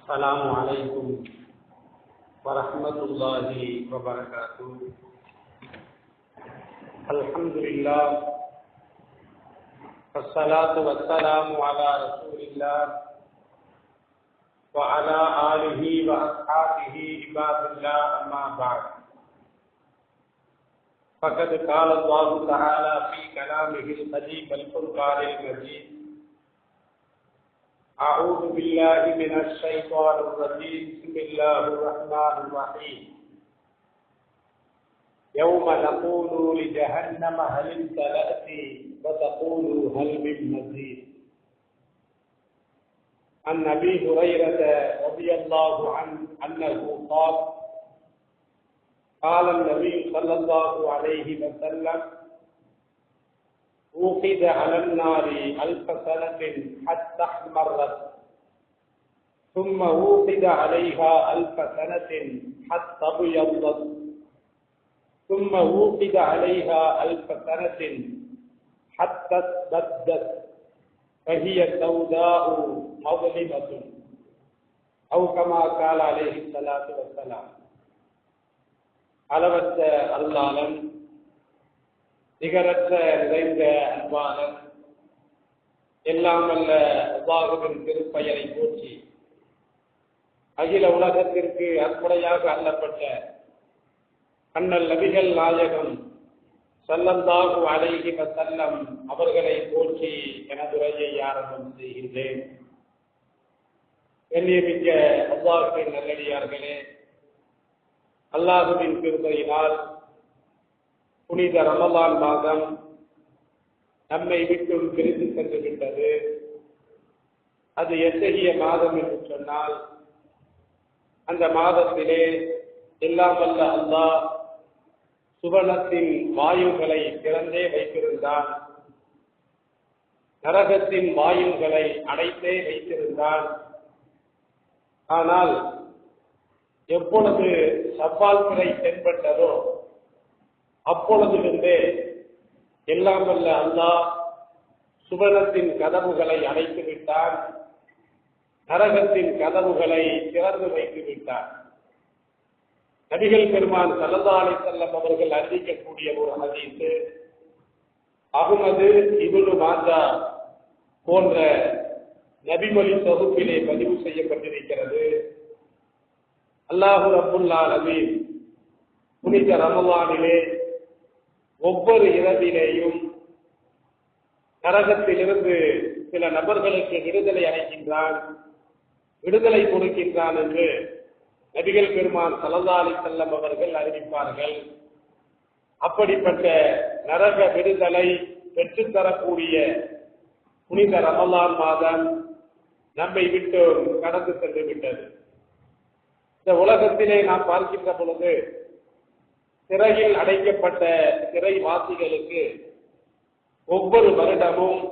السلام عليكم ورحمة الله وبركاته. الحمد لله والصلاة والسلام على رسول الله وعلى آله وأصحابه عباد الله، أما بعد. فقد قال الله تعالى في كلامه القديم الفرقان المجيد: أعوذ بالله من الشيطان الرجيم. بسم الله الرحمن الرحيم. يوم نقول لجهنم هل امتلأت وتقول هل من مزيد. عن أبي هريرة رضي الله عنه أنه قال: قال النبي صلى الله عليه وسلم: أوقد على النار 1000 سنة حتى احمرت، ثم أوقد عليها 1000 سنة حتى ابيضت، ثم أوقد عليها 1000 سنة حتى اسودت، فهي سوداء مظلمة، أو كما قال عليه الصلاة والسلام. அளவற்ற அல்லாளன், நிகரற்ற நிறைந்த அன்பாளன், எல்லாம் வல்ல அல்லாஹ்வின் திருப்பெயரை போற்றி அகில உலகத்திற்கு அற்புடையாக அள்ளப்பட்ட அண்ணல் நபிகள் நாயகம் ஸல்லல்லாஹு அலைஹி வஸல்லம் அவர்களை போற்றி எனதுரையை ஆரம்பம் செய்கின்றேன். கண்ணியமிக்க அல்லாஹ்வின் நல்லடியார்களே, அல்லாஹ்வின் கிருபையினால் புனித ரமலான் மாதம் நம்மை விட்டு பிரிந்து சென்று விட்டது. அது எத்தகைய மாதம் என்று சொன்னால், அந்த மாதத்திலே எல்லாம் வல்ல அல்லாஹ் சுவனத்தின் வாயுகளை திறந்தே வைத்திருந்தான், நரகத்தின் வாயுகளை அடைத்தே வைத்திருந்தான். ஆனால் எப்பொழுது சவ்வால் பிறை தென்பட்டதோ அப்பொழுதிலிருந்தே எல்லாம் வல்ல அல்லாஹ் சுவனத்தின் கதவுகளை அடைத்து விட்டான், நரகத்தின் கதவுகளை திறந்து வைத்து விட்டான். நபிகள் பெருமான் ஸல்லல்லாஹு அலைஹி வஸல்லம் அவர்கள் அறிவிக்கக்கூடிய ஒரு ஹதீஸ் அஹ்மது இப்னு மாஜா போன்ற நபிமொழி தொகுப்பிலே பதிவு செய்யப்பட்டிருக்கிறது. அல்லாஹு ரப்புல் ஆலமீன் புனித ரமலானிலே ஒவ்வொரு இரவிலேயும் நரகத்திலிருந்து சில நபர்களுக்கு விடுதலை அளிக்கின்றான், விடுதலை கொடுக்கின்றான் என்று நபிகள் பெருமான் ஸல்லல்லாஹு அலைஹி வஸல்லம் அவர்கள் அறிவிப்பார்கள். அப்படிப்பட்ட நரக விடுதலை பெற்றுத்தரக்கூடிய புனித ரமலான் மாதம் நம்மை விட்டு கடந்து சென்று விட்டது. இந்த உலகத்திலே நாம் பார்க்கின்ற பொழுது சிறையில் அடைக்கப்பட்ட சிறைவாசிகளுக்கு ஒவ்வொரு வருடமும்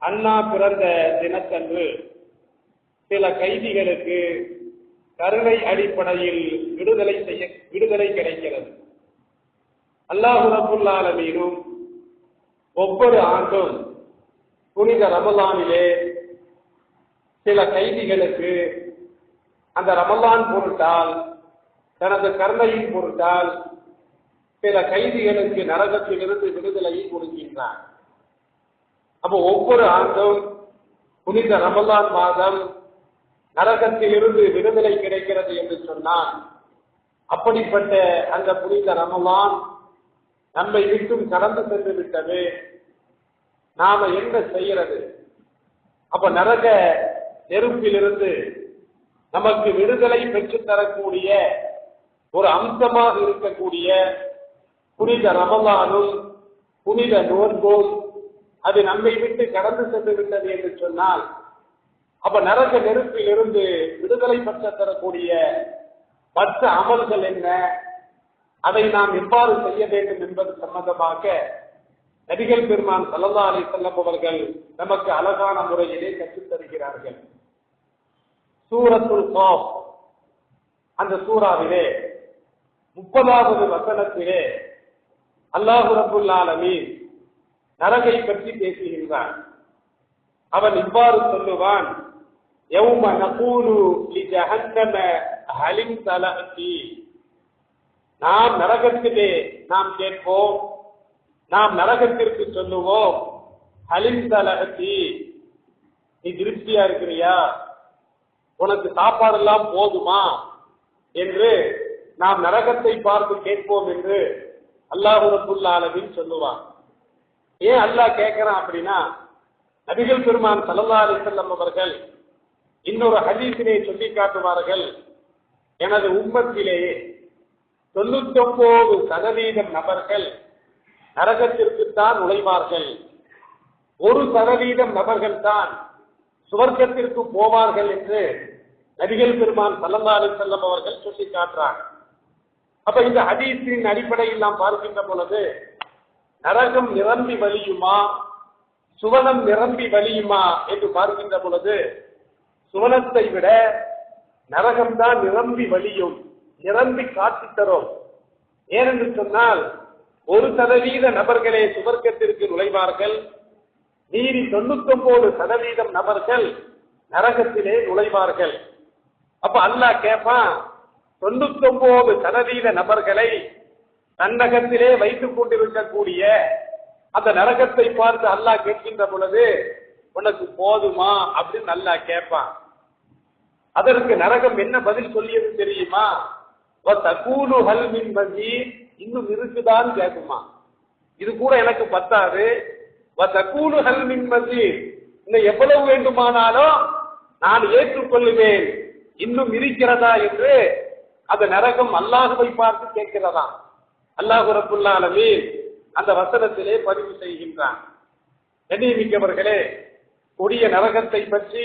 அண்ணா பிறந்த தினத்தன்று சில கைதிகளுக்கு கருணை அடிப்படையில் விடுதலை கிடைக்கிறது. அல்லாஹ் ரப்புல் ஆலமீனும் ஒவ்வொரு ஆண்டும் புனித ரமலானிலே சில கைதிகளுக்கு அந்த ரமலான் பொருட்டால், தனது கருணையின் பொருட்டால் சில கைதிகளுக்கு நரகத்திலிருந்து விடுதலையை கொடுக்கின்றார். அப்போ ஒவ்வொரு ஆண்டும் புனித ரமலான் மாதம் நரகத்திலிருந்து விடுதலை கிடைக்கிறது என்று சொன்னால், அப்படிப்பட்ட அந்த புனித ரமலான் நம்மை விட்டும் கடந்து சென்று விட்டது. நாம என்ன செய்யறது? அப்ப நரக நெருப்பிலிருந்து நமக்கு விடுதலை பெற்று தரக்கூடிய ஒரு அம்சமாக இருக்கக்கூடிய புனித ரமலானும் புனித நோன்பும் அது நம்மை விட்டு கடந்து சென்று விட்டது என்று சொன்னால், அப்ப நரக நெருப்பில் இருந்து விடுதலை பெற்று தரக்கூடிய மற்ற அமல்கள் என்ன, அதை நாம் எவ்வாறு செய்ய வேண்டும் என்பது சம்பந்தமாக நபிகள் பெருமான் ஸல்லல்லாஹு அலைஹி வஸல்லம் அவர்கள் நமக்கு அழகான முறையிலே கற்றுத் தருகிறார்கள். சூரத்துல் காஃப், அந்த சூராவிலே 30வது வசனத்திலே அல்லாஹ் ரப்புல் ஆலமீன் நரகை பற்றி பேசுகின்றான். அவன் இவ்வாறு சொல்லுவான்: யௌம நகூலு லிஜஹன்னம ஹலிம் தலஅதி, நாம் நரகத்திலே நாம் கேட்போம், நாம் நரகத்திற்கு சொல்லுவோம், ஹலிம் தலஅதி, நீ திருப்தியா இருக்கிறியா, உனக்கு சாப்பாடெல்லாம் போதுமா என்று நாம் நரகத்தை பார்த்து கேட்போம் என்று அல்லாஹ் ரப்புல் ஆலமீன் சொல்லுவான். ஏன் அல்லாஹ் கேட்கிறான் அப்படின்னா, நபிகள் பெருமான் ஸல்லல்லாஹு அலைஹி வஸல்லம் அவர்கள் இன்னொரு ஹதீஸிலே சொல்லி காட்டுவார்கள், எனது உம்மத்திலேயே 99% நபர்கள் நரகத்திற்குத்தான் நுழைவார்கள், 1% நபர்கள் தான் சுவர்க்கத்திற்கு போவார்கள் என்று நபிகள் பெருமான் ஸல்லல்லாஹு அலைஹி வஸல்லம் அவர்கள் சொல்லி காட்டுறாங்க. அப்ப இந்த ஹதீஸின் அடிப்படையில் நாம் பார்க்கின்ற பொழுது, நரகம் நிரம்பி வலியுமா சுவனம் நிரம்பி வலியுமா என்று பார்க்கின்ற பொழுது, சுவனத்தை விட நரகம்தான் நிரம்பி வலியும், நிரம்பி காட்சி தரும். ஏனென்று சொன்னால் 1% நபர்களே சுவர்க்கத்திற்கு நுழைவார்கள், மீறி 99% நபர்கள் நரகத்திலே நுழைவார்கள். அப்ப அல்லாஹ் கேட்பான், 99% நபர்களை தன்னகத்திலே வைத்துக் கொண்டிருக்கக்கூடிய அந்த நரகத்தை பார்த்து அல்லாஹ் கேட்கின்ற பொழுது, உனக்கு போதுமா அப்படின்னு அல்லாஹ் கேட்பான். அதற்கு நரகம் என்ன பதில் சொல்லியது தெரியுமா? தகூலு ஹல் மின் மஸீத், இன்னும் இருக்குதான்னு கேட்குமா. இது கூட எனக்கு பத்தாது, தகூலு ஹல் மின் மஸீத், இன்னும் எவ்வளவு வேண்டுமானாலும் நான் ஏற்றுக்கொள்ளுவேன், இன்னும் இருக்கிறதா என்று அந்த நரகம் அல்லாஹுவை பார்த்து கேட்கிறதா. அல்லாஹ் ரப்புல் ஆலமீன் அந்த வசனத்திலே பதிவு செய்கின்றான். கண்ணியமிக்கவர்களே, கொடிய நரகத்தை பற்றி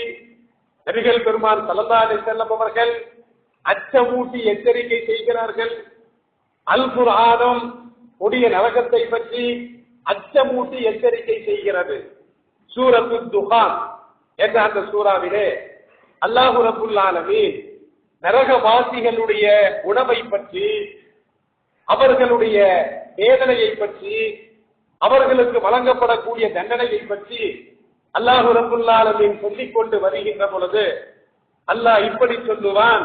நபிகள் பெருமான் ஸல்லல்லாஹு அலைஹி வஸல்லம் அவர்கள் அச்சமூட்டி எச்சரிக்கை செய்கிறார்கள். அல் குர்ஆனும் கொடிய நரகத்தை பற்றி அச்சமூட்டி எச்சரிக்கை செய்கிறது. சூரத்து துஹான் என்ற அந்த சூறாவிலே அல்லாஹ் ரப்புல் ஆலமீன் நரகவாசிகளுடைய உணவை பற்றி, அவர்களுடைய வேதனையை பற்றி, அவர்களுக்கு வழங்கப்படக்கூடிய தண்டனையை பற்றி அல்லாஹ் ரப்புல் ஆலமீன் சொல்லிக் கொண்டு வருகின்ற பொழுது அல்லாஹ் இப்படி சொல்லுவான்,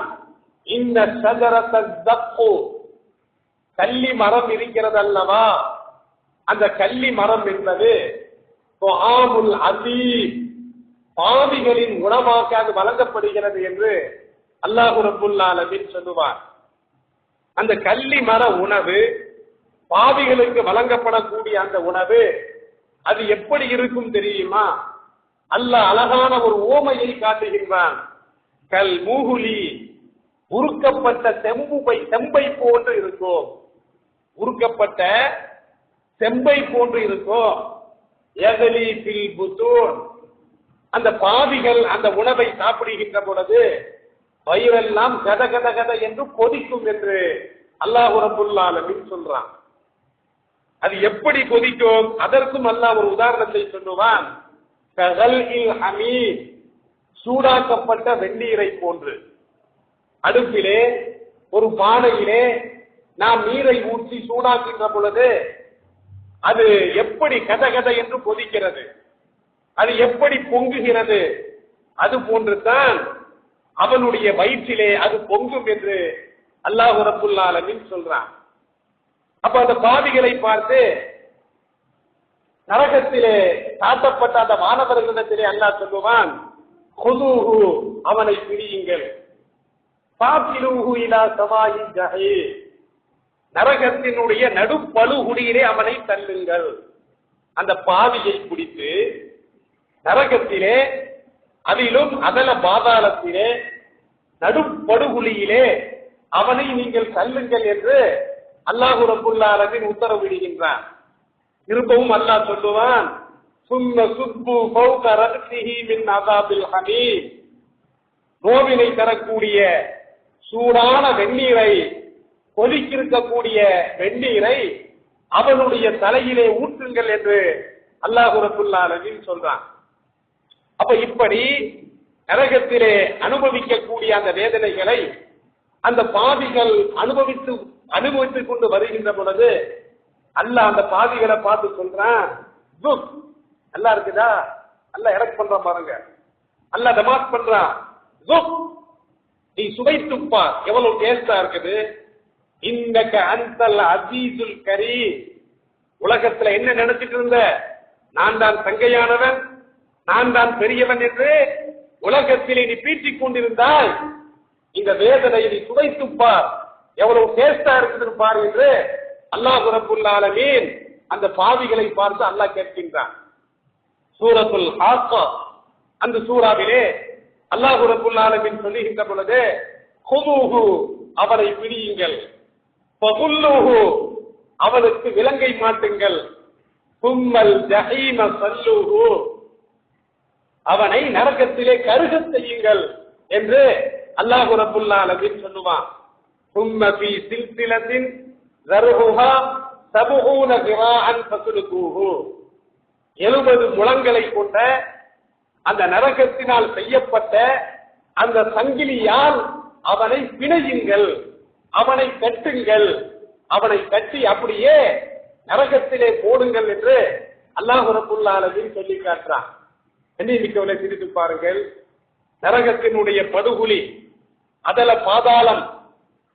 இன்ன ஷஜரத ஸக்கு, கள்ளி மரம் இருக்கிறது அல்லவா, அந்த கள்ளி மரம் என்பது துஆமுல் அதீம், பாவிகளின் உணவாக அது வழங்கப்படுகிறது என்று அல்லாஹ் ரப்புல் ஆலமீன் சொல்லுவார். அந்த கள்ளி மர உணவு, பாவிகளுக்கு வழங்கப்படக்கூடிய அந்த உணவு, அது எப்படி இருக்கும் தெரியுமா? அல்லாஹ் அழகான ஒரு ஓமையை காட்டுகின்றான். கல் மூகுலி, உருக்கப்பட்ட செம்பை போன்று இருக்கும், உருக்கப்பட்ட செம்பை போன்று இருக்கும். யகலி ஃபில் புத்தூன், அந்த பாவிகள் அந்த உணவை சாப்பிடுகின்ற பொழுது வயிறெல்லாம் கத கத கத என்று கொதிக்கும் என்று அல்லாஹ் ரப்புல் ஆலமீன் சொல்றான். அது எப்படி கொதிக்கும், அதற்கும் அல்லாஹ் ஒரு உதாரணத்தை சொல்லுவான். ககல்இல் ஹமீம், சூடாக்கப்பட்ட வெந்நீரை போன்று. அடுப்பிலே ஒரு பானையிலே நாம் நீரை ஊற்றி சூடாக்கின்ற பொழுது அது எப்படி கத கத என்று கொதிக்கிறது, அது எப்படி பொங்குகிறது, அது போன்று தான் அவனுடைய வயிற்றிலே அது பொங்கும் என்று அல்லாஹ் ரப்புல் ஆலமீன் சொல்றான். அப்ப அந்த பாவிகளை பார்த்து நரகத்திலே சாட்டப்பட்ட அந்த மாணவர்களிடத்திலே அல்லாஹ் சொல்லுவான், குதுஹு, அவனை பிடியுங்கள், பாத்திலுஹு இலா சவாயி ஜஹீம், நரகத்தினுடைய நடுப்பழுகுடியிலே அவனை தள்ளுங்கள். அந்த பாவியை பிடித்து நரகத்திலே, அதிலும் அதல பாதாளத்திலே நடுப்படுகுழியிலே அவனை நீங்கள் தள்ளுங்கள் என்று அல்லாஹ் ரப்புல் ஆலமீன் உத்தரவிடுகின்றான். திரும்பவும் அல்லாஹ் சொல்லுவான், சும்ம சுப்பு ஃபௌக ரஅஸிஹி மின் அஸாபில் ஹமீம், நோவினை தரக்கூடிய சூடான வெந்நீரை, கொதிக்கிருக்கக்கூடிய வெந்நீரை அவனுடைய தலையிலே ஊற்றுங்கள் என்று அல்லாஹ் ரப்புல் ஆலமீன் சொல்றான். அப்ப இப்படி நரகத்திலே அனுபவிக்கக்கூடிய அந்த வேதனைகளை அந்த பாவிகள் அனுபவித்துக் கொண்டு வருகின்ற பொழுது அல்லாஹ் அந்த பாவிகளை பார்த்து சொல்றான், நல்லா இருக்குதா, நல்லா இறக்கு பண்ற பாருங்க, அல்லாஹ் தமாஸ் பண்றான், நீ சுவைத்துப்பா எவ்வளவு டேஸ்டா இருக்குது. இன்னக அன்தல் அஸீஸுல் கரீம், உலகத்துல என்ன நினைச்சிட்டு இருந்த, நான் தான் தங்கையானவன், நான் தான் பெரியவன் என்று உலகத்திலே நீ பீற்றிக் கொண்டிருந்தால் இந்த வேதனையை நீ சுவைத்துப்பார், எவ்வளவு டேஸ்டா இருக்குதுன்னு பாரு என்று அல்லாஹ் ரப்புல் ஆலமீன் அந்த பாவிகளை பார்த்து அல்லாஹ் கேட்கின்றான். சூரத்துல் ஹாக்கா அந்த சூராவிலே அல்லாஹ் ரப்புல் ஆலமீன் சொல்லுகின்ற பொழுது, குதுஹு அவரை பிடியுங்கள், ஃபகுல்லுஹு அவனுக்கு விலங்கை மாட்டுங்கள், சும்மல் ஜஹீம ஸல்லுஹு அவனை நரகத்திலே கருகச் செய்யுங்கள் என்று அல்லாஹ் ரப்புல் ஆலமீன் சொல்லுவான். சும்ம ஃபீ சில்சிலத்தின் ஸர்ஹுஹா 70 ذراعًا ஃபஸ்லுகூஹு 70 முழங்களை கொண்ட அந்த நரகத்தினால் செய்யப்பட்ட அந்த சங்கிலியால் அவனை பிணையுங்கள், அவனை கட்டுங்கள், அவனை கட்டி அப்படியே நரகத்திலே போடுங்கள் என்று அல்லாஹ் ரப்புல் ஆலமீன் சொல்லி காட்டுறான். மிக்கவனை சிரித்து பாருங்கள், நரகத்தினுடைய படுகுழி, அதல பாதாளம்,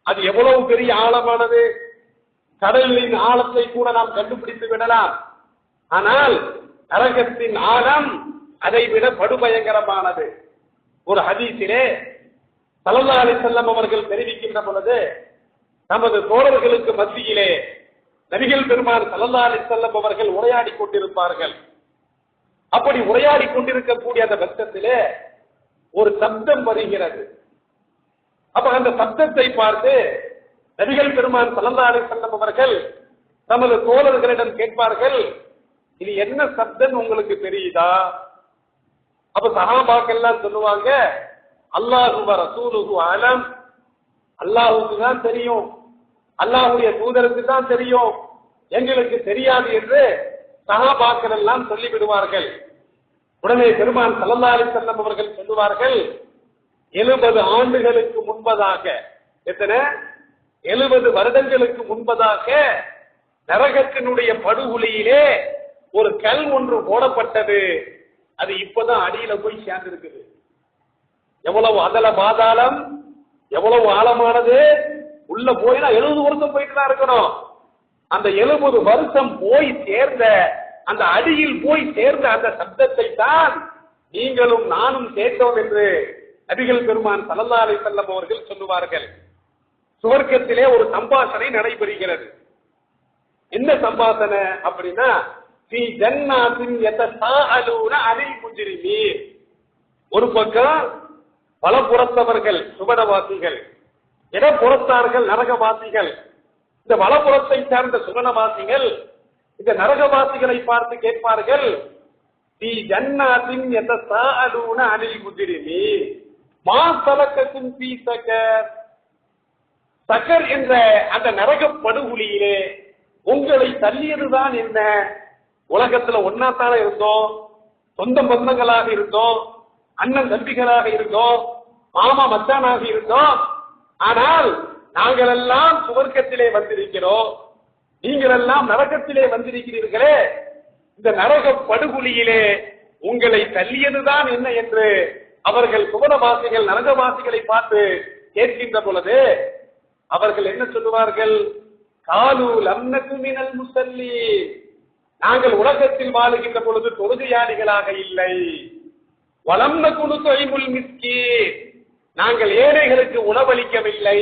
அது எவ்வளவு பெரிய ஆழமானது. கடலின் ஆழத்தை கூட நாம் கண்டுபிடித்து விடலாம். ஆனால் நரகத்தின் ஆழம் அதை விட படுபயங்கரமானது. ஒரு ஹதீஸிலே ஸல்லல்லாஹு அலைஹி வஸல்லம் அவர்கள் தெரிவிக்கின்ற பொழுது, நமது தோழர்களுக்கு மத்தியிலே நபிகள் பெருமான் ஸல்லல்லாஹு அலைஹி வஸல்லம் அவர்கள் உரையாடி கொண்டிருப்பார்கள். அப்படி உரையாடி கொண்டிருக்கக்கூடிய அந்த பட்சத்திலே ஒரு சப்தம் வருகிறது. அப்ப அந்த சப்தத்தை பார்த்து நபிகள் பெருமான் ஸல்லல்லாஹு அலைஹி வஸல்லம் அவர்கள் தமது தோழர்களிடம் கேட்பார்கள், இது என்ன சப்தம் உங்களுக்கு தெரியுதா? அப்ப சஹாபாக்கள் எல்லாம் சொல்லுவாங்க, அல்லாஹு வ ரசூலுஹு அலம், அல்லாஹ்வுக்கு தான் தெரியும், அல்லாஹ்வுடைய தூதருக்கு தான் தெரியும், எங்களுக்கு தெரியாது என்று சஹாபாக்கள் எல்லாம் சொல்லி விடுவார்கள். உடனே பெருமான் ஸல்லல்லாஹு அலைஹி வஸல்லம் அவர்கள் சொல்லுவார்கள், 70 ஆண்டுகளுக்கு முன்பதாக, எத்தனை 70 வருடங்களுக்கு முன்பதாக நரகத்தினுடைய படுகுழியிலே ஒரு கல் ஒன்று போடப்பட்டது, அது இப்பதான் அடியில போய் சேர்ந்திருக்குது. எவ்வளவு அதல பாதாளம், எவ்வளவு ஆழமானது, உள்ள போயினா 70 வருஷம் போயிட்டு தான் இருக்கணும். அந்த 70 வருஷம் போய் சேர்ந்த அந்த அடியில் போய் சேர்ந்த அந்த சப்தத்தை தான் நீங்களும் நானும் கேட்டோம் என்று நபிகள் பெருமான் ஸல்லல்லாஹு அலைஹி வஸல்லம் அவர்கள் சொல்லுவார்கள். சுவர்க்கத்திலே ஒரு சம்பாஷணை நடைபெறுகிறது. என்ன சம்பாஷணை அப்படின்னா, ஃபீ ஜன்னாத்தின் யதஸாஅலூன அனில் முஜ்ரிமீன், ஒரு பக்கம் வலப்புறத்தவர்கள் சுவனவாசிகள், இடப்புறத்தார்கள் நரகவாசிகள். இந்த வலப்புறத்தை சார்ந்த சுவனவாசிகள் இந்த நரகவாசிகளை பார்த்து கேட்பார்கள், ஃபீ ஜன்னாத்தின் யதஸாஅலூன அனில் முஜ்ரிமீன் மா ஸலகக்கும் ஃபீ ஸகர், சகர் என்ற அந்த நரக படுகுழியிலே உங்களை தள்ளியதுதான் என்ன? உலகத்துல ஒன்னாத்தான இருந்தோம், சொந்த பந்தங்களாக இருந்தோம், அண்ணன் தம்பிகளாக இருந்தோம், மாமா மச்சானாக இருந்தோம். ஆனால் நாங்கள் எல்லாம் சுவர்க்கத்திலே வந்திருக்கிறோம், நீங்கள் எல்லாம் நரகத்திலே வந்திருக்கிறீர்களே, இந்த நரக படுகுழியிலே உங்களை தள்ளியதுதான் என்ன என்று அவர்கள் சுவனவாசிகள் நரகவாசிகளை பார்த்து கேட்கின்ற பொழுது அவர்கள் என்ன சொல்லுவார்கள்? காலு லம் நகு மினல் முஸல்லீன், நாங்கள் உலகத்தில் வாழுகின்ற பொழுது தொழுகையாளிகளாக இல்லை. வலம் நகு நுத்இமுல் மிஸ்கீன், நாங்கள் ஏழைகளுக்கு உணவளிக்கவில்லை.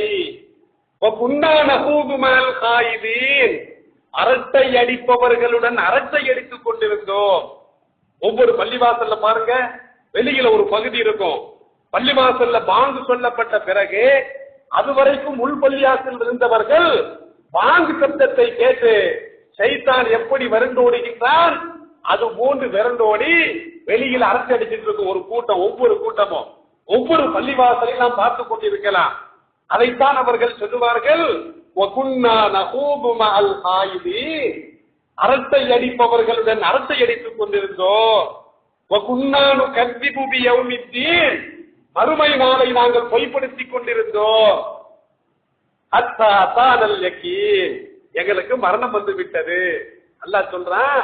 வ குன்னா நஹூது மஅல் காயிதீன், அரட்டை அடிப்பவர்களுடன் அரட்டை அடித்துக் கொண்டிருந்தோம். ஒவ்வொரு பள்ளிவாசல்ல பாருங்க, வெளியில ஒரு பகுதி இருக்கும். பள்ளிவாசல்ல பாங்கு சொல்லப்பட்ட பிறகு அதுவரைக்கும் உள்பள்ளியாசில் இருந்தவர்கள் பாங்கு சப்தத்தை கேட்டு ஷைத்தான் எப்படி விரண்டோடுகின்றான், அது போன்று விரண்டோடி வெளியில் அரட்டை அடிச்சிட்டு இருக்கும் ஒரு கூட்டம். ஒவ்வொரு கூட்டமும் ஒவ்வொரு பள்ளிவாசலையும் நாம் பார்த்துக் கொண்டிருக்கலாம். அதைத்தான் அவர்கள் சொல்லுவார்கள், அரட்டை அடிப்பவர்களுடன் அரட்டை அடித்துக் கொண்டிருந்தோம். மறுமை நாளை நாங்கள் பொய்ப்படுத்திக் கொண்டிருந்தோம். எங்களுக்கு மரணம் வந்து விட்டது. அல்லாஹ் சொல்றான்,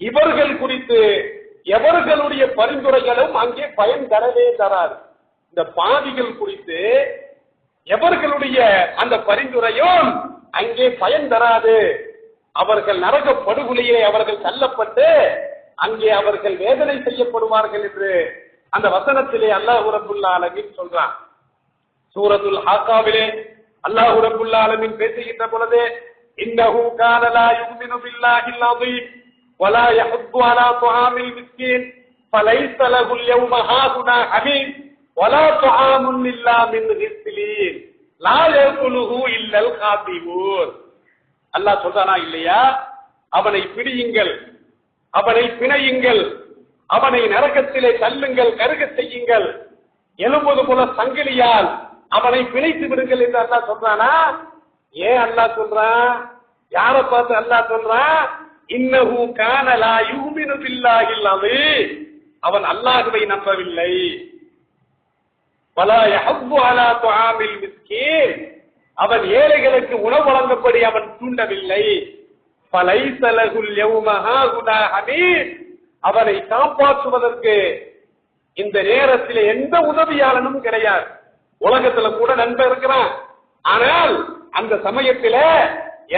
இவர்கள் குறித்து எவர்களுடைய பரிந்துரைகளும் அங்கே பயன் தரவே தராது. இந்த பாவிகள் குறித்து எவர்களுடைய அந்த பரிந்துரையும் அங்கே பயன் தராது. அவர்கள் நரக படுகொலையிலே அவர்கள் தள்ளப்பட்டு அங்கே அவர்கள் வேதனை செய்யப்படுவார்கள் என்று அந்த வசனத்திலே அல்லாஹ் ரப்புல் ஆலமீன் சொல்றான். சூரத்துல் ஹாக்காவிலே அல்லாஹ் ரப்புல் ஆலமீன் பேசுகின்ற பொழுது இன்னஹு கான லா யுமினு பில்லாஹில் அஸீம் வலா யஹுத்து அலா துஆமில் மிஸ்கீன் ஃபலைஸ லஹுல் யௌம ஹாகுனா ஹமீம் வலா துஆமுன் இல்லா மின் கிஸ்லீன் லா யகுலுஹு இல்லல் காதிபூன். அல்லாஹ் சொல்றானா இல்லையா? அவனை பிடியுங்கள், அவனை பிணையுங்கள், அவனை நரகத்திலே தள்ளுங்கள், கருக செய்யுங்கள், எழும்புவது போல சங்கிலியால் அவனை பிணைத்து விடுங்கள் என்று அல்லாஹ் சொல்றானா? ஏன் அல்லாஹ் சொல்றான்? யாரை பார்த்து அல்லாஹ் சொல்றான்? இன்னஹு கான லா யுமினு பில்லாஹில் அஸீம், அவன் அல்லாஹ்வை நம்பவில்லை. வலா யஹுத்து அலா துஆமில் மிஸ்கீன், அவன் ஏழைகளுக்கு உணவு வழங்கப்படி அவன் தூண்டவில்லை. ஃபலைஸ லஹுல் யௌம ஹாகுனா ஹமீம், அவனை காப்பாற்றுவதற்கு இந்த நேரத்தில் எந்த உதவியாளனும் கிடையாது. உலகத்துல கூட நண்பன் இருக்கிறான், ஆனால் அந்த சமயத்தில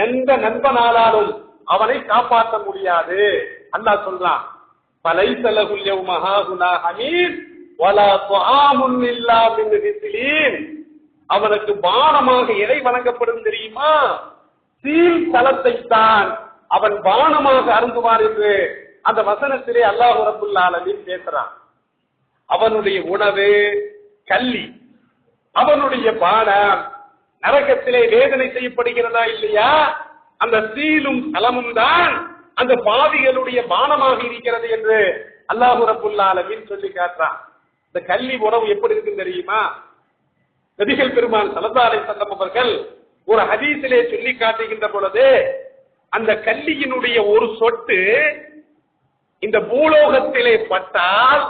எந்த நண்பனாலும் அவனை காப்பாற்ற முடியாது. அல்லாஹ் சொல்றான் ஃபலைஸ லஹுல் யௌம ஹாகுனா ஹமீம் வலா துஆமுன் இல்லா மின் கிஸ்லீன், அவனுக்கு பானமாக எதை வழங்கப்படும் தெரியுமா? சீல் தலத்தை தான் அவன் பானமாக அருந்துவார் என்று அந்த வசனத்திலே அல்லாஹ் ரப்புல் ஆலமீன் பேசுறான். அவனுடைய உணவு கல்லி, அவனுடைய பானம் நரகத்திலே வேதனை செய்யப்படுகிறதா இல்லையா? அந்த சீலும் தலமும் தான் அந்த பாவிகளுடைய பானமாக இருக்கிறது என்று அல்லாஹ் ரப்புல் ஆலமீன் சொல்லி காட்டுறான். இந்த கல்லி உணவு எப்படி இருக்குன்னு தெரியுமா? நபிகள் பெருமான் ஸல்லல்லாஹு அலைஹி வஸல்லம் அவர்கள் ஒரு ஹதீஸிலே சொல்லி காட்டுகின்ற பொழுது அந்த கல்லியினுடைய ஒரு சொட்டு இந்த பூலோகத்திலே பட்டால்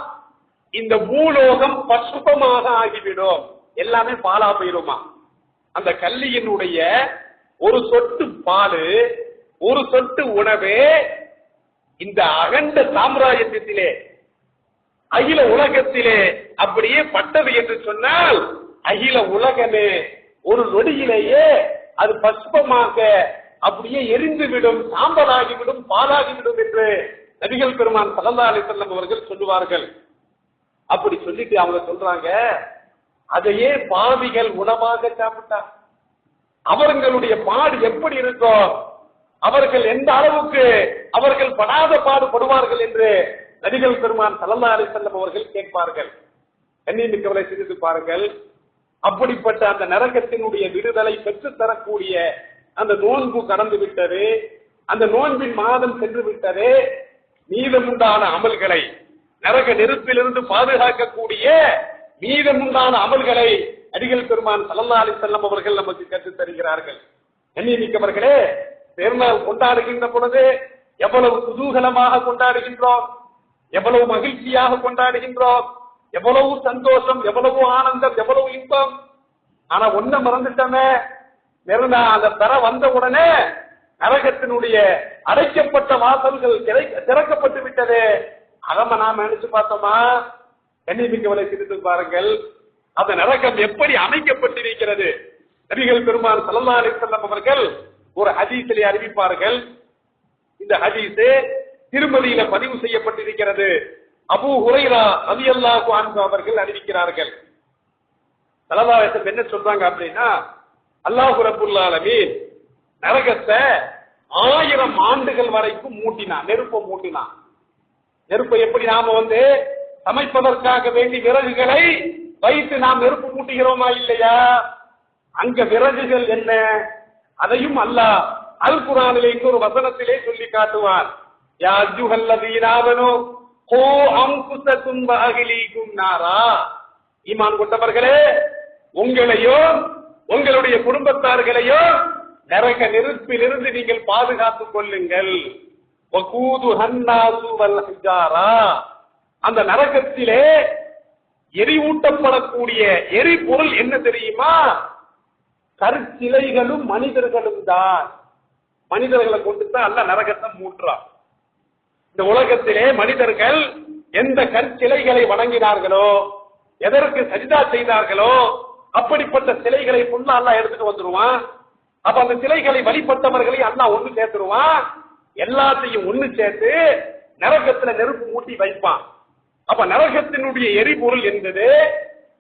இந்த பூலோகம் பசுபமாக ஆகிவிடும், எல்லாமே பாலா போயிருமா. அந்த கல்லியினுடைய ஒரு சொட்டு பால், ஒரு சொட்டு உணவு இந்த அகண்ட சாம்ராஜ்யத்திலே அகில உலகத்திலே அப்படியே பட்டது என்று சொன்னால் அகில உலகமே ஒரு நொடியிலேயே அது பசுபமாக அப்படியே எரிந்துவிடும், சாம்பலாகிவிடும், பாலாகிவிடும் என்று நபிகள் பெருமான் ஸல்லல்லாஹு அலைஹி வஸல்லம் அவர்கள் சொல்லுவார்கள். அப்படி சொல்லிட்டு அவங்க சொல்றாங்க, அதையே பாவிகள் உணவாக சாப்பிட்டார். அவர்களுடைய பாடு எப்படி இருக்கும், அவர்கள் எந்த அளவுக்கு அவர்கள் படாத பாடுபடுவார்கள் என்று நபிகள் பெருமான் ஸல்லல்லாஹு அலைஹி வஸல்லம் அவர்கள் கேட்பார்கள். கண்ணியமிக்கவரை சிந்தித்து பாருங்கள். அப்படிப்பட்ட அந்த நரகத்தினுடைய விடுதலை பெற்று தரக்கூடிய அந்த நோன்பு கடந்து விட்டது, அந்த நோன்பின் மாதம் சென்று விட்டது. மீதமுண்டான அமல்களை, நரக நெருப்பிலிருந்து பாதுகாக்கக்கூடிய மீதமுண்டான அமல்களை நபிகள் பெருமான் ஸல்லல்லாஹு அலைஹி வஸல்லம் அவர்கள் நமக்கு கற்றுத் தருகிறார்கள். கண்ணியமிக்கவர்களே, பெருநாள் கொண்டாடுகின்ற பொழுது எவ்வளவு குதூகலமாக கொண்டாடுகின்றோம், எவ்வளவு மகிழ்ச்சியாக கொண்டாடுகின்றோம், எவ்வளவு சந்தோஷம், எவ்வளவு ஆனந்தம், எவ்வளவு இன்பம். ஆனா ஒன்ன மறந்துட்டோமே, அந்த பெற வந்த உடனே நரகத்தினுடைய அடைக்கப்பட்ட வாசல்கள் திறக்கப்பட்டு விட்டது. அதம நாம நினைச்சு பார்த்தோமா? கண்ணியமிக்கவரை சிரித்து பாருங்கள், அந்த நரகம் எப்படி அமைக்கப்பட்டிருக்கிறது. நபிகள் பெருமான் ஸல்லல்லாஹு அலைஹி வஸல்லம் அவர்கள் ஒரு ஹதீஸிலே அறிவிப்பார்கள். இந்த ஹதீஸ் திருமதியில பதிவு செய்யப்பட்டிருக்கிறது. அபூ ஹுரைரா ரலியல்லாஹு அன்ஹு அவர்கள் அறிவிக்கிறார்கள். ஸல்லல்லாஹு அலைஹி வஸல்லம் என்ன சொல்றாங்க அப்படின்னா, அல்லாஹ் ரப்புல் ஆலமீன் நரகத்தை 1000 ஆண்டுகள் வரைக்கும் மூட்டினான், நெருப்பை மூட்டினான். நெருப்பை எப்படி நாம சமைப்பதற்காக வேண்டி விறகுகளை வைத்து நாம் நெருப்பு மூட்டுகிறோமா இல்லையா? அங்க விறகுகள் என்ன, அதையும் அல்லாஹ் அல் குர்ஆனிலே இன்னொரு வசனத்திலே சொல்லி காட்டுவார். யா அய்யுஹல்லதீன ஆமனூ கூ அன்ஃபுஸகும் வ அஹ்லீகும் நாரா, ஈமான் கொண்டவர்களே, உங்களையும் உங்களுடைய குடும்பத்தார்களையும் நரக நெருப்பிலிருந்து நீங்கள் பாதுகாத்துக் கொள்ளுங்கள். வகூதுஹன் நாசு வல் ஹிஜாரா, அந்த நரகத்திலே எரிவூட்டப்படக்கூடிய எரிபொருள் என்ன தெரியுமா? கற்சிலைகளும் மனிதர்களும் தான். மனிதர்களை கொண்டு தான் அல்ல நரகத்தை மூட்டுறான். இந்த உலகத்திலே மனிதர்கள் எந்த கற்சிலைகளை வணங்கினார்களோ, எதற்கு சஜிதா செய்தார்களோ, அப்படிப்பட்ட சிலைகளை ஃபுல்லா அல்லாஹ் எடுத்துட்டு வந்துருவான். அப்ப அந்த சிலைகளை வழிபட்டவர்களை அல்லாஹ் ஒண்ணு சேர்த்துருவான். எல்லாத்தையும் ஒண்ணு சேர்த்து நரகத்துல நெருப்பு மூட்டி வைப்பான். அப்ப நரகத்தினுடைய எரிபொருள் என்பது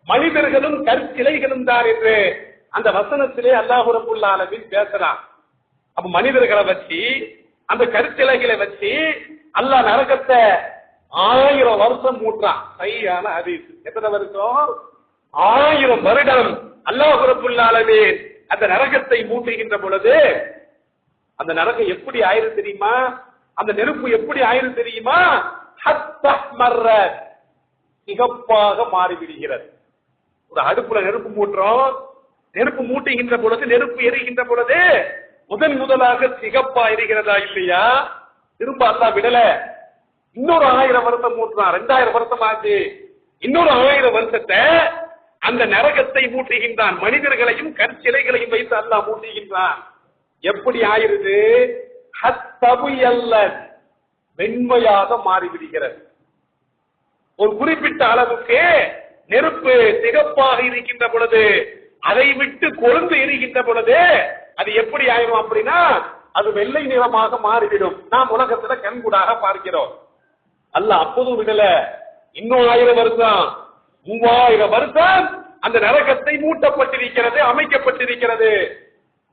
மனிதர்களும் கற்சிலைகளும் தான் என்று அந்த வசனத்திலே அல்லாஹ் ரப்பல் ஆலமீன் பேசுறான். அப்ப மனிதர்களை வச்சு அந்த கற்சிலைகளை வச்சு அல்லாஹ் நரகத்தை 1000 வருஷம் மூட்டான். சரியான ஹதீஸ். எத்தனை வருஷம்? 1000 வருடம் அல்லாஹ் ரப்பல் ஆலமீன் அந்த நரகத்தை மூட்டுகின்ற பொழுது அந்த நரகம் எப்படி ஆயிரும் தெரியுமா? அந்த நெருப்பு எப்படி ஆயிரும் தெரியுமா? சிகப்பாக மாறிவிடுகிறது. ஒரு அடுப்புல நெருப்பு மூட்டுறோம். நெருப்பு மூட்டுகின்ற பொழுது, நெருப்பு எரிகின்ற பொழுது முதலாக சிகப்பா எரிகிறதா இல்லையா? திரும்ப அல்லாஹ் விடல. இன்னொரு 1000 வருஷம் மூட்டுறான். 2000 வருஷம் ஆச்சு. இன்னொரு 1000 வருஷத்தை அந்த நரகத்தை மூட்டுகின்றான். மனிதர்களையும் கற்சிலைகளையும் வைத்து அல்லாஹ் மூட்டுகின்றான். எப்படி ஆயிருது? வெண்மையாக மாறிவிடுகிறது. ஒரு குறிப்பிட்ட அளவுக்கு நெருப்பு சிகப்பாக இருக்கின்ற பொழுது, அதை விட்டு கொழுந்து எரிகின்ற பொழுது அது எப்படி ஆயிரும் அப்படின்னா அது வெள்ளை நிறமாக மாறிவிடும். நாம் உலகத்துல கண்கூடாக பார்க்கிறோம். அல்லாஹ் அப்போதும் விடல. இன்னும் 1000 வருஷம், 3000 வருஷம் அந்த நரகத்தை மூட்டப்பட்டிருக்கிறது, அமைக்கப்பட்டிருக்கிறது.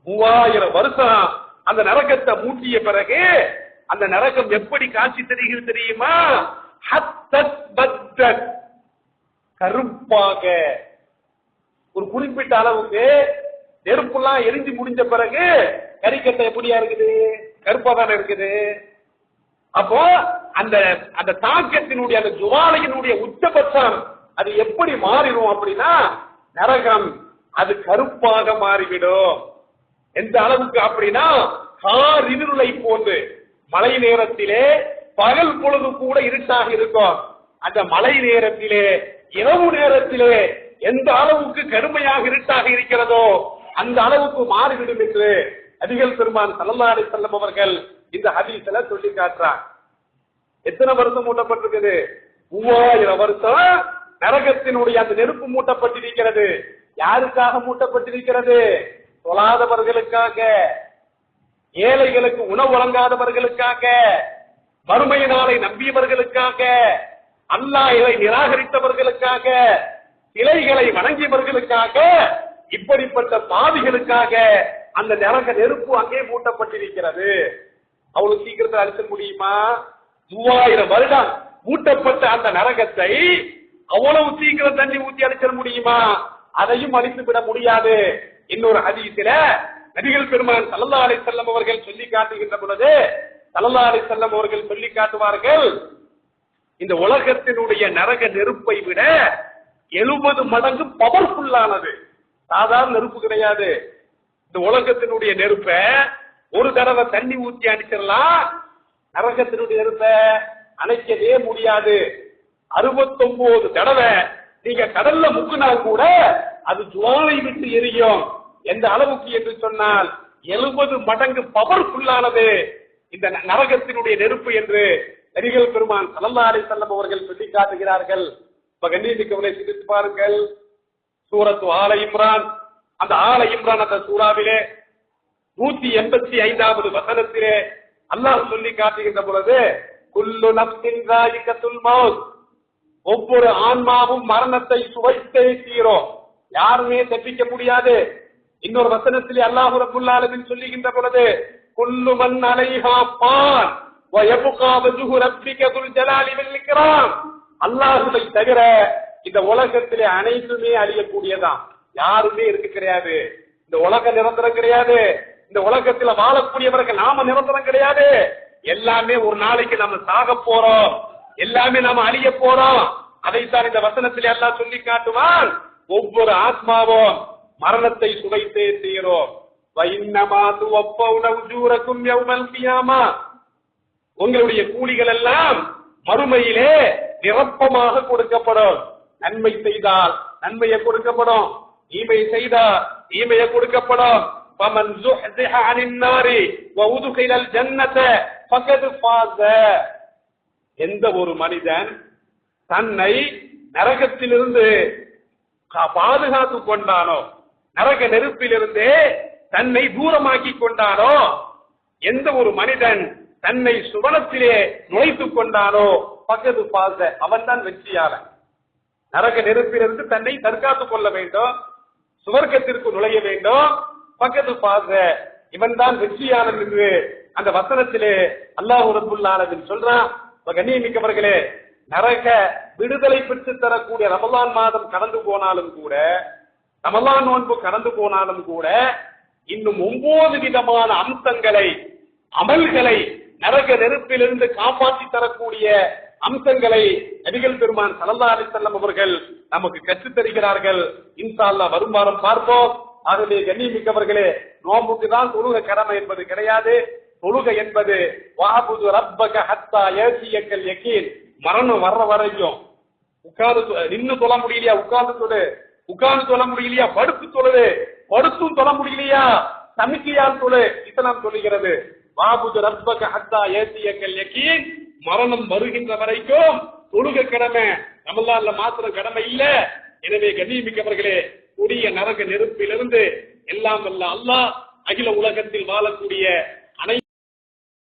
3000 வருஷம் அந்த நரகத்தை மூட்டிய பிறகு அந்த நரகம் எப்படி காட்சி தெரிகிறது தெரியுமா? கருப்பாக. ஒரு குறிப்பிட்ட அளவுக்கு நெருப்புலாம் எரிஞ்சு முடிஞ்ச பிறகு கரிக்கட்டை எப்படியா இருக்குது? கருப்பா தானே இருக்குது. அப்போ அந்த அந்த தாக்கத்தினுடைய அந்த ஜுவாலையினுடைய உச்சபட்சம் அது எப்படி மாறிடும் அப்படின்னா நரகம் அது கருப்பாக மாறிவிடும். எந்த அளவுக்கு அப்படின்னா கார் இருளை போன்று மழை நேரத்திலே பகல் பொழுது கூட இருட்டாக இருக்கும். அந்த மழை நேரத்திலே இரவு நேரத்திலே எந்த அளவுக்கு கருமையாக இருட்டாக இருக்கிறதோ அந்த அளவுக்கு மாறிவிடும் என்று நபிகள் பெருமான் ஸல்லல்லாஹு அலைஹி வஸல்லம் அவர்கள் இந்த ஹதீஸ்ல சொல்லி காட்டுறார். எத்தனை வருஷம் மூட்டப்பட்டிருக்குது? 3000 வருஷம் நரகத்தினுடைய அந்த நெருப்பு மூட்டப்பட்டிருக்கிறது. யாருக்காக மூட்டப்பட்டிருக்கிறது? தொழாதவர்களுக்காக, ஏழைகளுக்கு உணவு வழங்காதவர்களுக்காக, மறுமை நாளை நம்பியவர்களுக்காக, அல்லாஹ்வை நிராகரித்தவர்களுக்காக, சிலைகளை வணங்கியவர்களுக்காக, இப்படிப்பட்ட பாவிகளுக்காக அந்த நரக நெருப்பு அங்கே மூட்டப்பட்டிருக்கிறது. அவ்வளவு சீக்கிரத்தில் அழிக்க முடியுமா? 3000 வருடம் மூட்டப்பட்ட அந்த நரகத்தை அவ்வளவு சீக்கிரம் தண்ணி ஊற்றி அழிக்க முடியுமா? அதையும் அழித்து விட முடியாது. இன்னொரு ஹதீஸில நபிகள் பெருமான் ஸல்லல்லாஹு அலைஹி வஸல்லம் அவர்கள் சொல்லி காட்டுகின்ற பொழுது ஸல்லல்லாஹு அலைஹி வஸல்லம் அவர்கள் சொல்லி காட்டுவார்கள், இந்த உலகத்தினுடைய நரக நெருப்பை விட 70 மடங்கு பவர்ஃபுல்லானது. சாதாரண நெருப்பு கிடையாது. இந்த உலகத்தினுடைய நெருப்ப ஒரு தடவை தண்ணி ஊற்றி அடிச்சிடலாம். நரகத்தினுடைய நெருப்பை அணைக்கவே முடியாது. 69 தடவை நீங்க கடல்ல முக்குனா கூட அது ஜுவாலை விட்டு எரியும். எந்த அளவுக்கு என்று சொன்னால் 70 மடங்கு பவர்ஃபுல்லானது இந்த நரகத்தினுடைய நெருப்பு என்று நபிகள் பெருமான் ஸல்லல்லாஹு அலைஹி வஸல்லம் அவர்கள் சொல்லி காட்டுகிறார்கள். கண்ணியமிக்கவர்களை சிந்தித்து பாருங்கள். சூரத்து ஆல இம்ரான், அந்த ஆல இம்ரான் அந்த சூறாவிலே 185வது வசனத்திலே அல்லாஹ் சொல்லி காட்டுகின்ற பொழுது, குல்லு நஃப்ஸின் ஸாயிகத்துல் மௌத், ஒவ்வொரு ஆன்மாவும் மரணத்தை சுவைத்தே தீரும். யாருமே தப்பிக்க முடியாது. இன்னொரு வசனத்திலே அல்லாஹ் ரப்பல் ஆலமீன் சொல்லுகின்ற பொழுது, குல்லு மன் அலைஹா ஃபான் வ யப்கா வஜ்ஹு ரப்பிக துல் ஜலாலி வல் இக்ராம், அல்லாஹ்வை தவிர இந்த உலகத்திலே அனைத்துமே அழியக்கூடியதான். யாருமே இருக்க கிடையாது. இந்த உலகம் நிரந்தரம் கிடையாது. இந்த உலகத்துல வாழக்கூடியவர்கள் நாம நிரந்தரம் கிடையாது. எல்லாமே ஒரு நாளைக்கு நம்ம சாக போறோம். எல்லாமே நாம அழிய போறோம். அதைத்தான் இந்த வசனத்திலே அல்லாஹ் சொல்லி காட்டுவான். ஒவ்வொரு ஆத்மாவும் மரணத்தை சுவைத்தே தீரும். உங்களுடைய கூலிகள் எல்லாம் மறுமையிலே நிரப்பமாக கொடுக்கப்படும். நன்மை செய்தால் நன்மையை கொடுக்கப்படும், தீமை செய்தால் தீமையை கொடுக்கப்படும். فَمَنْ زُحْزِحَ عَنِ النَّارِ وَأُدْخِلَ الْجَنَّةَ فَقَدْ فَازَ. எந்த ஒரு மனிதன் தன்னை நரகத்திலிருந்து பாதுகாத்து கொண்டானோ, நரக நெருப்பிலிருந்து தன்னை தூரமாக்கி கொண்டானோ, எந்த ஒரு மனிதன் தன்னை சுவனத்திலே நுழைத்துக் கொண்டானோ பக்கத்து பாச அவன் தான் வெற்றியாளன். நரக நெருப்பிலிருந்து தன்னை தற்காத்துக் கொள்ள வேண்டும், சுவர்க்கத்திற்கு நுழைய வேண்டும், பக்கத்து பாச இவன் தான் வெற்றியாளன் என்று அந்த வசனத்திலே அல்லாஹ் ரப்பல் ஆலமீன் சொல்றான். கண்ணியமிக்கவர்களே, நரக விடுதலை பெற்று தரக்கூடிய ரமலான் மாதம் கடந்து போனாலும் கூட, ரமலான் நோன்பு கடந்து போனாலும் கூட, இன்னும் 9 விதமான அம்சங்களை, அமல்களை நரக நெருப்பிலிருந்து காப்பாற்றி தரக்கூடிய அம்சங்களை நபிகள் பெருமான் ஸல்லல்லாஹு அலைஹி வஸல்லம் அவர்கள் நமக்கு கற்றுத் தருகிறார்கள். இன்ஷா அல்லாஹ் வரும் வாரம் பார்ப்போம். ஆகவே கண்ணியமிக்கவர்களே, நோன்புக்கு தான் தொழுகை கடமை என்பது கிடையாது. தொழுகை என்பது வஅபுது ரப்பக ஹத்தா யஸியக்கல் யகீன், மரணம் வர்ற வரைக்கும். உட்கார்ந்து நின்னு தொழ முடியலையா உட்கார்ந்து தொழு, உட்கார்ந்து தொழ முடியலையா படுத்து தொழு, படுத்தும் தொழ முடியலையா சமிக்கையால் தொழு. இஸ்லாம் சொல்லுகிறது வஅபுது ரப்பக ஹத்தா யஸியக்கல் யகீன், மரணம் வருகின்ற வரைக்கும் தொழுகை கடமை. ரமலான்ல மாத்திரம் கடமை இல்ல. எனவே கண்ணியமிக்கவர்களே, கொடிய நரக நெருப்பிலிருந்து எல்லாம் வல்ல அல்லாஹ் அகில உலகத்தில் வாழக்கூடிய